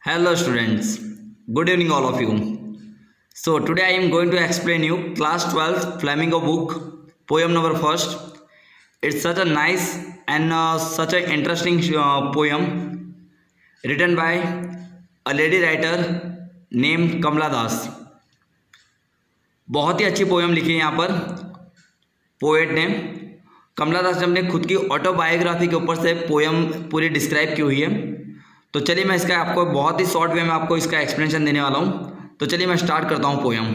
Hello students, good evening all of you. So today I am going to explain you class 12 Flamingo book, poem number first. It's such a nice and such an interesting poem written by a lady writer named कमला दास. बहुत ही अच्छी poem लिखी है यहाँ पर poet ने. कमला दास ने अपने खुद की ऑटोबायोग्राफी के ऊपर से पोएम पूरी डिस्क्राइब की हुई है. तो चलिए मैं इसका आपको बहुत ही शॉर्ट वे में आपको इसका एक्सप्लेनेशन देने वाला हूँ. तो चलिए मैं स्टार्ट करता हूँ पोएम.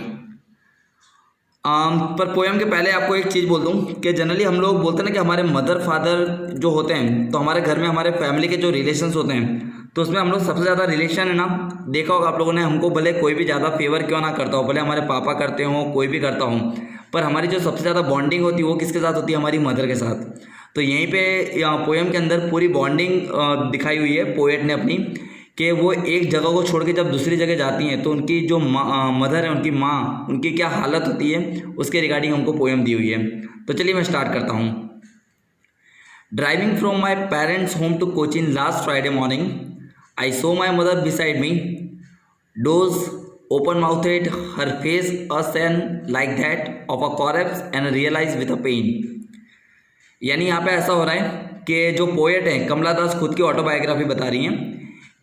पर पोएम के पहले आपको एक चीज़ बोल दूँ कि जनरली हम लोग बोलते हैं ना कि हमारे मदर फादर जो होते हैं तो हमारे घर में हमारे फैमिली के जो रिलेशंस होते हैं तो उसमें हम लोग सबसे ज़्यादा रिलेशन है ना, देखा होगा आप लोगों ने, हमको भले कोई भी ज़्यादा फेवर क्यों ना करता हो, भले हमारे पापा करते हो कोई भी करता हो, पर हमारी जो सबसे ज़्यादा बॉन्डिंग होती है वो किसके साथ होती है, हमारी मदर के साथ. तो यहीं पे पोएम के अंदर पूरी बॉन्डिंग दिखाई हुई है पोएट ने अपनी, कि वो एक जगह को छोड़ के जब दूसरी जगह जाती हैं तो उनकी जो मदर है, उनकी माँ, उनकी क्या हालत होती है उसके रिगार्डिंग हमको पोएम दी हुई है. तो चलिए मैं स्टार्ट करता हूँ. Driving from my parents home to Cochin last Friday morning, I saw my mother beside me, doors open-mouthed, her face ashen like that of a corpse, and realized with a pain. यानी यहाँ पे ऐसा हो रहा है कि जो पोएट हैं कमला दास खुद की ऑटोबायोग्राफी बता रही हैं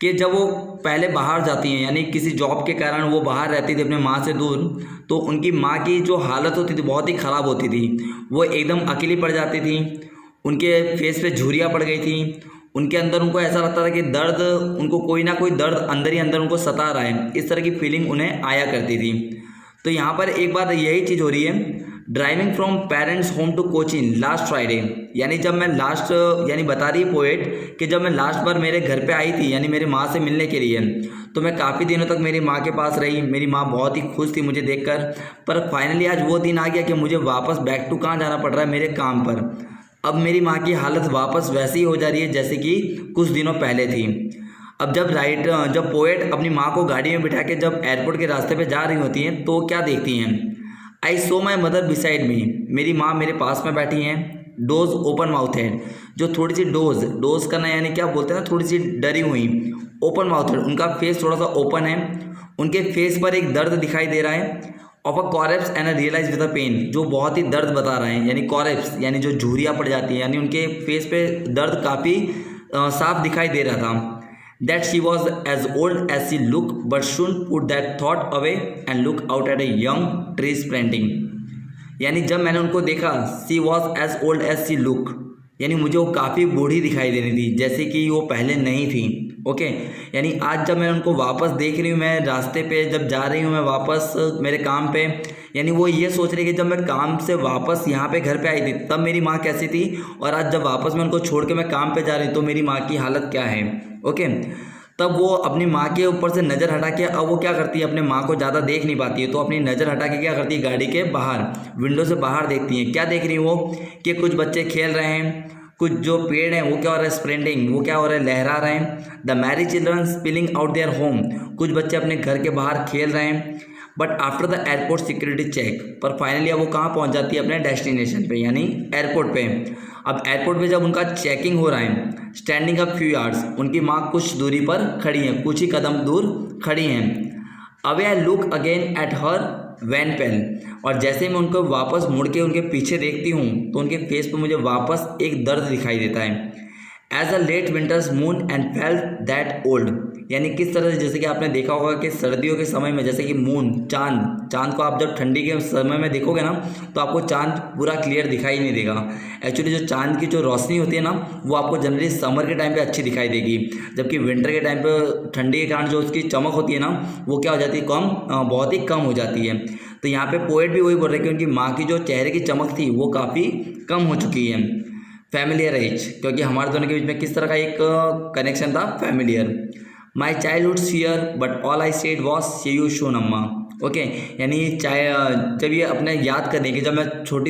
कि जब वो पहले बाहर जाती हैं, यानी किसी जॉब के कारण वो बाहर रहती थी अपने माँ से दूर, तो उनकी माँ की जो हालत होती थी बहुत ही ख़राब होती थी. वो एकदम अकेली पड़ जाती थी, उनके फेस पे झुर्रियाँ पड़ गई थी, उनके अंदर उनको ऐसा लगता था कि दर्द, उनको कोई ना कोई दर्द अंदर ही अंदर उनको सता रहा है, इस तरह की फीलिंग उन्हें आया करती थी. तो यहाँ पर एक बात यही चीज़ हो रही है, driving from parents home to Cochin last Friday, यानी जब मैं लास्ट, यानी बता रही है पोएट कि जब मैं लास्ट बार मेरे घर पे आई थी, यानी मेरी माँ से मिलने के लिए, तो मैं काफ़ी दिनों तक मेरी माँ के पास रही. मेरी माँ बहुत ही खुश थी मुझे देखकर, पर फाइनली आज वो दिन आ गया कि मुझे वापस बैक टू कहाँ जाना पड़ रहा है, मेरे काम पर. अब मेरी माँ की हालत वापस वैसी ही हो जा रही है जैसे कि कुछ दिनों पहले थी. अब जब पोएट अपनी माँ को गाड़ी में बिठा के जब एयरपोर्ट के रास्ते पे जा रही होती हैं तो क्या देखती हैं, आई सो माई मदर बिसाइड मी, मेरी माँ मेरे पास में बैठी हैं, डोज ओपन माउथेड, जो थोड़ी सी डोज करना यानी क्या बोलते हैं, थोड़ी सी डरी हुई, ओपन माउथेड, उनका फेस थोड़ा सा ओपन है, उनके फेस पर एक दर्द दिखाई दे रहा है, of a corpse and realize with a pen, जो बहुत ही दर्द बता रहे हैं, यानी कॉरेप्स यानी जो झुर्रियाँ पड़ जाती हैं, यानी उनके फेस पे दर्द काफ़ी साफ दिखाई दे रहा था. That she was as old as she look but should put that thought away and look out at a young tree splendid, यानी जब मैंने उनको देखा, she was as old as she look, यानी मुझे वो काफ़ी बूढ़ी दिखाई दे रही थी जैसे कि वो पहले नहीं थी. ओके, यानी आज जब मैं उनको वापस देख रही हूँ, मैं रास्ते पे जब जा रही हूँ मैं वापस मेरे काम पे, यानी वो ये सोच रही कि जब मैं काम से वापस यहाँ पे घर पे आई थी तब मेरी माँ कैसी थी, और आज जब वापस मैं उनको छोड़ के मैं काम पे जा रही हूँ तो मेरी माँ की हालत क्या है. ओके, तब वो अपनी माँ के ऊपर से नज़र हटा के, अब वो क्या करती है, अपने माँ को ज़्यादा देख नहीं पाती है तो अपनी नज़र हटा के क्या करती है, गाड़ी के बाहर विंडो से बाहर देखती हैं. क्या देख रही है वो, कि कुछ बच्चे खेल रहे हैं, कुछ जो पेड़ हैं वो क्या हो रहा है, स्प्रेंडिंग, वो क्या हो रहा है, लहरा रहे हैं. The merry children spilling out there home, कुछ बच्चे अपने घर के बाहर खेल रहे हैं. But after the airport security check, पर फाइनली अब वो कहाँ पहुँच जाती है, अपने डेस्टिनेशन पे यानी एयरपोर्ट पे. अब एयरपोर्ट पे जब उनका चेकिंग हो रहा है, स्टैंडिंग अप फ्यू यार्ड्स, उनकी माँ कुछ दूरी पर खड़ी हैं, कुछ ही कदम दूर खड़ी हैं. Away I look again at her wan pale, और जैसे मैं उनको वापस मुड़ के उनके पीछे देखती हूँ तो उनके फेस पर मुझे वापस एक दर्द दिखाई देता है. As a late winter's moon and felt that old, यानी किस तरह से, जैसे कि आपने देखा होगा कि सर्दियों के समय में जैसे कि मून, चांद को आप जब ठंडी के समय में देखोगे ना तो आपको चांद पूरा क्लियर दिखाई नहीं देगा. एक्चुअली जो चांद की जो रोशनी होती है ना वो आपको जनरली समर के टाइम पे अच्छी दिखाई देगी, जबकि विंटर के टाइम पे ठंडी के कारण जो उसकी चमक होती है ना वो क्या हो जाती है, बहुत ही कम हो जाती है. तो यहाँ पे पोएट भी वही बोल रहे हैं कि उनकी माँ की जो चेहरे की चमक थी वो काफ़ी कम हो चुकी है. फैमिलियर एज, क्योंकि हमारे दोनों के बीच में किस तरह का एक कनेक्शन था, familiar. My childhood fear but all I said was see you soon amma. Okay, यानी जब ये अपने याद करने की, जब मैं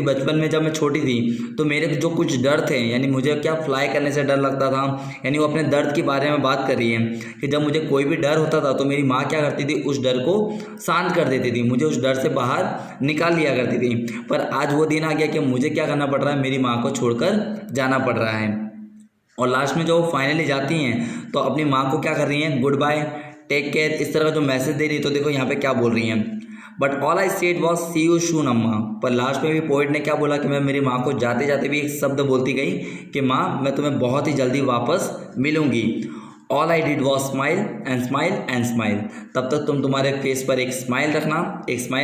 बचपन में जब मैं छोटी थी तो मेरे जो कुछ डर थे, यानी मुझे क्या फ्लाई करने से डर लगता था, यानी वो अपने दर्द के बारे में बात कर रही है कि जब मुझे कोई भी डर होता था तो मेरी माँ क्या करती थी, उस डर को शांत कर देती थी, मुझे उस डर से बाहर निकाल लिया करती थी. पर आज वो दिन आ गया कि मुझे क्या करना पड़ रहा है, मेरी माँ को छोड़कर जाना पड़ रहा है. और लास्ट में जो फाइनली जाती हैं तो अपनी माँ को क्या कर रही हैं, गुड बाय टेक केयर, इस तरह का जो मैसेज दे रही है। तो देखो यहाँ पे क्या बोल रही हैं, but all I said was see you soon amma. पर लास्ट में भी पोइट ने क्या बोला कि मैं मेरी माँ को जाते जाते भी एक शब्द बोलती गई कि माँ मैं तुम्हें बहुत ही जल्दी वापस मिलूंगी। All I did was smile and smile and smile. तब तक तुम तुम्हारे फेस पर एक स्माइल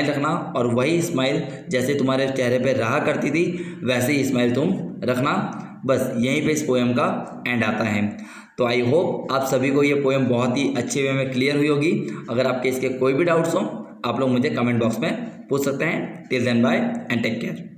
रखना और वही स्माइल जैसे तुम्हारे चेहरे पे रहा करती थी वैसे ही स्माइल तुम रखना। बस यहीं पे इस पोएम का एंड आता है। तो आई होप आप सभी को ये पोएम बहुत ही अच्छे वे में क्लियर हुई होगी। अगर आपके इसके कोई भी डाउट्स हो आप लोग मुझे कमेंट बॉक्स में पूछ सकते हैं। Till then bye and take care.